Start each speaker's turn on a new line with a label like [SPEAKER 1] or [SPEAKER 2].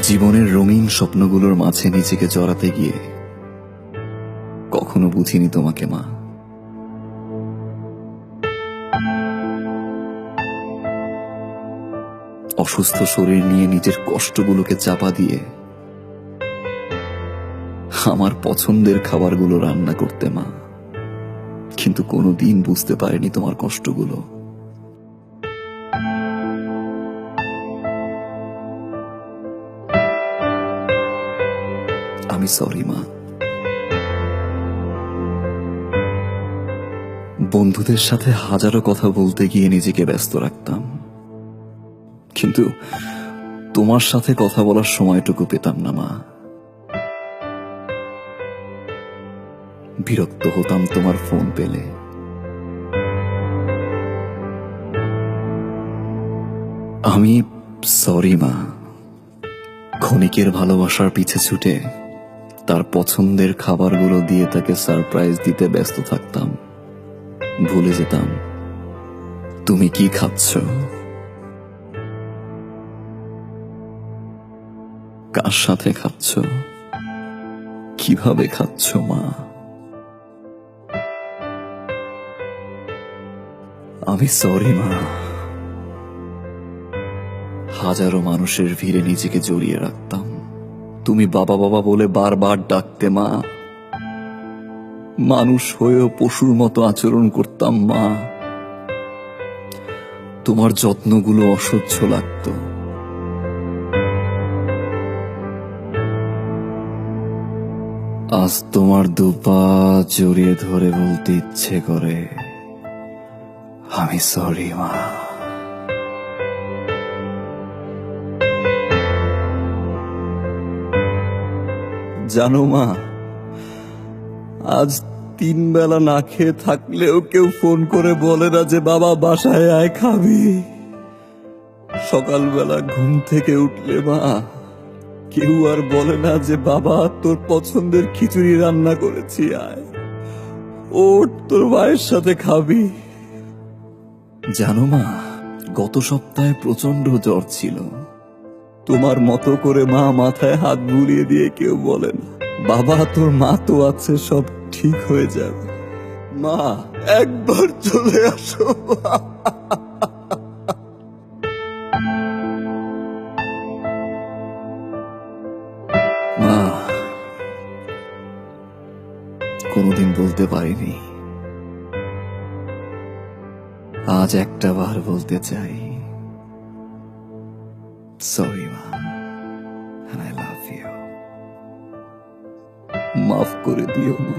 [SPEAKER 1] জীবনের রঙিন স্বপ্নগুলোর মাঝে নিজেকে জড়াতে গিয়ে কখনো বুঝিনি তোমাকে মা। অসুস্থ শরীর নিয়ে নিজের কষ্টগুলোকে চাপা দিয়ে আমার পছন্দের খাবারগুলো রান্না করতে মা, কিন্তু কোনোদিন বুঝতে পারিনি তোমার কষ্টগুলো। আমি সরি মা। বন্ধুদের সাথে হাজারো কথা বলতে গিয়ে নিজেকে ব্যস্ত রাখতাম, কিন্তু তোমার সাথে কথা বলার সময়টুকু পেতাম না মা। বিরক্ত হতাম তোমার ফোন পেলে। আমি সরি মা। ক্ষণিকের ভালোবাসার পিছে ছুটে তার পছন্দের খাবারগুলো দিয়ে তাকে সারপ্রাইজ দিতে ব্যস্ত থাকতাম। ভুলে যেতাম তুমি কি খাচ্ছ, কার সাথে খাচ্ছ, কিভাবে খাচ্ছ মা। আমি সরি মা। হাজারো মানুষের ভিড়ে নিজেকে জড়িয়ে রাখতাম। তুমি বাবা বাবা বলে বারবার ডাকতে মা। মানুষ হয়েও পশুর মতো আচরণ করতাম মা। তোমার যত্নগুলো অসহ্য লাগতো। আজ তোমার দুপা জড়িয়ে ধরে বলতে ইচ্ছে করে আমি সরি মা। জানো মা, আজ 3 বেলা না খেয়ে থাকলেও কেউ ফোন করে বলে না যে বাবা বাসায় আয় খাবি। সকালবেলা ঘুম থেকে উঠলে মা, কেউ আর বলে না যে বাবা তোর পছন্দের খিচুড়ি রান্না করেছি, আয় ওঠ তোর মায়ের সাথে খাবি। জানো মা, গত সপ্তাহে প্রচন্ড জ্বর ছিল। তোমার মতো করে মা মাথায় হাত বুলিয়ে দিয়ে কেউ বলেন বাবা তোর মা তো আছে, সব ঠিক হয়ে যাবে। মা একবার চলে আসো। মা, কোনোদিন বলতে পারিনি, আজ একটা বার বলতে চাই সরি মা, and I love you। মাফ করে দিও মা।